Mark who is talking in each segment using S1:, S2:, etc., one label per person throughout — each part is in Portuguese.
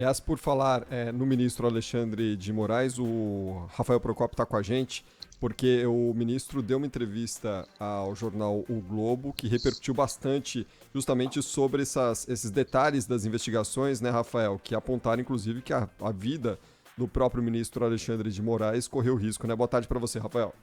S1: Aliás, por falar no ministro Alexandre de Moraes, o Rafael Procopio está com a gente, porque o ministro deu uma entrevista ao jornal O Globo, que repercutiu bastante justamente sobre esses detalhes das investigações, né, Rafael? Que apontaram, inclusive, que a vida do próprio ministro Alexandre de Moraes correu risco, né? Boa tarde para você, Rafael.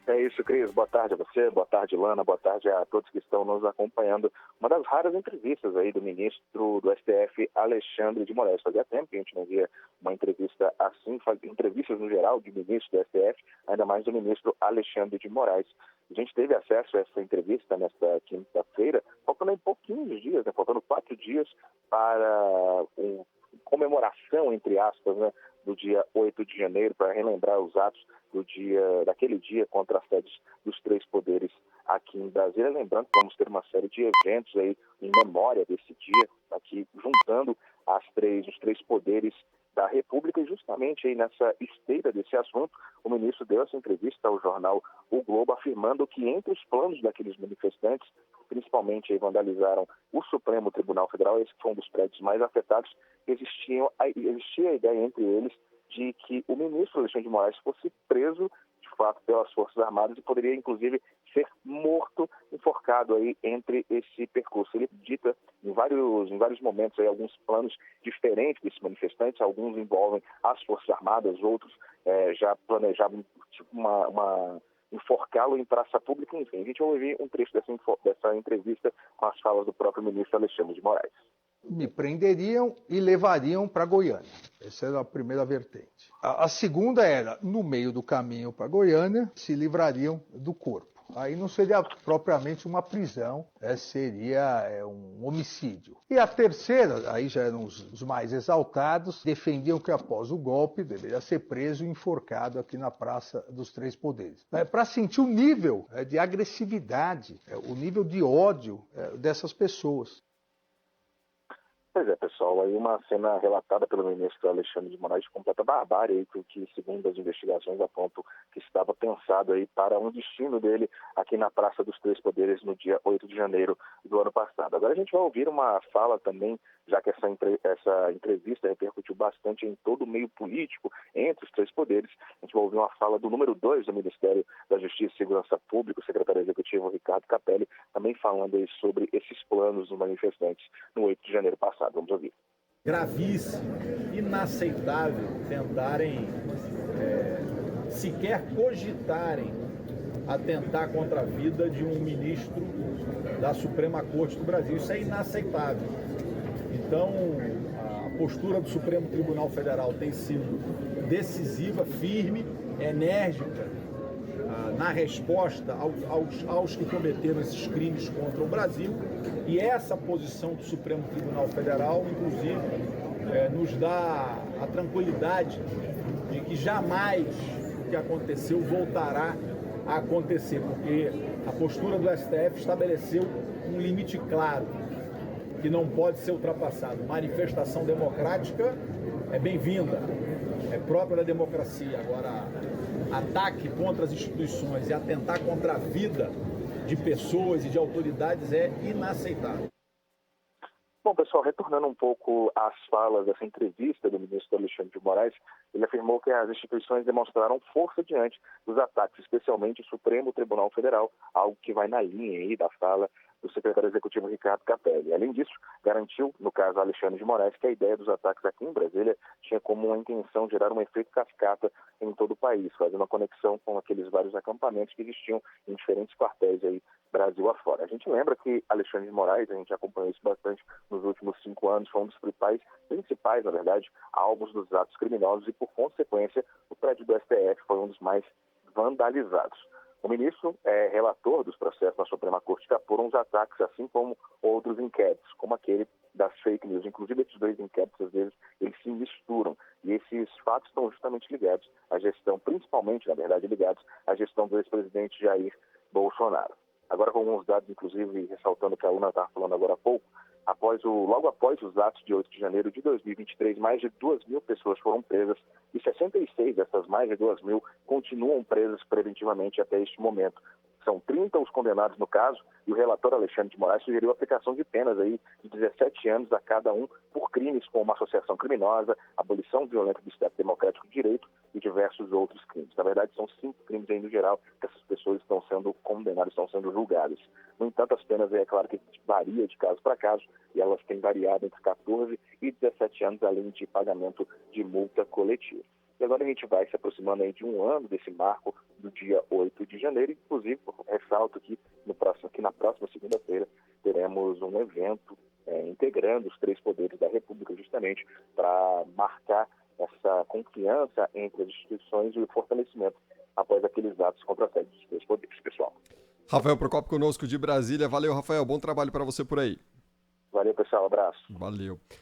S2: É isso, Cris. Boa tarde a você, boa tarde, Lana, boa tarde a todos que estão nos acompanhando. Uma das raras entrevistas aí do ministro do STF, Alexandre de Moraes. Fazia tempo que a gente não via uma entrevista assim, entrevistas no geral de ministro do STF, ainda mais do ministro Alexandre de Moraes. A gente teve acesso a essa entrevista nesta quinta-feira, faltando em pouquinhos dias, né, faltando 4 dias para comemoração, entre aspas, né, do dia 8 de janeiro, para relembrar os atos daquele dia contra as sedes dos 3 poderes aqui em Brasília. Lembrando que vamos ter uma série de eventos aí em memória desse dia, aqui juntando os 3 poderes da República, e justamente aí nessa esteira desse assunto, o ministro deu essa entrevista ao jornal O Globo, afirmando que entre os planos daqueles manifestantes, principalmente aí vandalizaram o Supremo Tribunal Federal, esse foi um dos prédios mais afetados, existia a ideia entre eles de que o ministro Alexandre de Moraes fosse preso, de fato, pelas Forças Armadas e poderia, inclusive, ser morto, enforcado aí entre esse percurso. Ele dita em vários momentos aí alguns planos diferentes desses manifestantes, alguns envolvem as Forças Armadas, outros já planejavam tipo, enforcá-lo em praça pública, enfim. A gente vai ouvir um trecho dessa entrevista com as falas do próprio ministro Alexandre de Moraes.
S3: Me prenderiam e levariam para Goiânia. Essa era a primeira vertente. A segunda era, no meio do caminho para Goiânia, se livrariam do corpo. Aí não seria propriamente uma prisão, seria um homicídio. E a terceira, aí já eram os mais exaltados, defendiam que após o golpe deveria ser preso e enforcado aqui na Praça dos Três Poderes. Para sentir o nível de agressividade, o nível de ódio dessas pessoas.
S2: Pois é, pessoal, aí uma cena relatada pelo ministro Alexandre de Moraes de completa barbárie, que segundo as investigações apontam que estava pensado aí para um destino dele aqui na Praça dos Três Poderes no dia 8 de janeiro do ano passado. Agora a gente vai ouvir uma fala também, já que essa entrevista repercutiu bastante em todo o meio político, entre os 3 poderes. A gente vai ouvir uma fala do número 2 do Ministério da Justiça e Segurança Pública, o secretário executivo Ricardo Capelli, também falando aí sobre esses planos dos manifestantes no 8 de janeiro passado. Vamos ouvir.
S4: Gravíssimo, inaceitável tentarem, sequer cogitarem atentar contra a vida de um ministro da Suprema Corte do Brasil. Isso é inaceitável. Então, a postura do Supremo Tribunal Federal tem sido decisiva, firme, enérgica, na resposta aos que cometeram esses crimes contra o Brasil, e essa posição do Supremo Tribunal Federal, inclusive, nos dá a tranquilidade de que jamais o que aconteceu voltará a acontecer, porque a postura do STF estabeleceu um limite claro, que não pode ser ultrapassado. Manifestação democrática é bem-vinda, é própria da democracia. Agora, ataque contra as instituições e atentar contra a vida de pessoas e de autoridades é inaceitável.
S2: Bom, pessoal, retornando um pouco às falas dessa entrevista do ministro Alexandre de Moraes, ele afirmou que as instituições demonstraram força diante dos ataques, especialmente o Supremo Tribunal Federal, algo que vai na linha aí da fala do secretário executivo Ricardo Capelli. Além disso, garantiu, no caso Alexandre de Moraes, que a ideia dos ataques aqui em Brasília tinha como uma intenção gerar um efeito cascata em todo o país, fazendo uma conexão com aqueles vários acampamentos que existiam em diferentes quartéis aí, Brasil afora. A gente lembra que Alexandre de Moraes, a gente acompanhou isso bastante nos últimos 5 anos, foi um dos principais, na verdade, alvos dos atos criminosos e, por consequência, o prédio do STF foi um dos mais vandalizados. O ministro é relator dos processos na Suprema Corte que apuram os ataques, assim como outros inquéritos, como aquele das fake news. Inclusive, esses 2 inquéritos, às vezes, eles se misturam. E esses fatos estão justamente ligados à gestão, principalmente, na verdade, ligados à gestão do ex-presidente Jair Bolsonaro. Agora, com alguns dados, inclusive, ressaltando o que a Luna estava falando agora há pouco, logo após os atos de 8 de janeiro de 2023, mais de 2.000 pessoas foram presas e 66 dessas mais de 2.000 continuam presas preventivamente até este momento. São 30 os condenados no caso, e o relator Alexandre de Moraes sugeriu a aplicação de penas aí de 17 anos a cada um por crimes como associação criminosa, abolição violenta do Estado Democrático de Direito e diversos outros crimes. Na verdade, são 5 crimes aí no geral que essas pessoas estão sendo condenadas, estão sendo julgadas. No entanto, as penas, é claro que varia de caso para caso, e elas têm variado entre 14 e 17 anos, além de pagamento de multa coletiva. E agora a gente vai se aproximando aí de um ano desse marco do dia 8 de janeiro. Inclusive, ressalto que na próxima segunda-feira teremos um evento integrando os 3 poderes da República, justamente para marcar essa confiança entre as instituições e o fortalecimento após aqueles atos contra a sede dos 3 poderes, pessoal.
S1: Rafael Procópio conosco de Brasília. Valeu, Rafael. Bom trabalho para você por aí.
S2: Valeu, pessoal. Abraço.
S1: Valeu.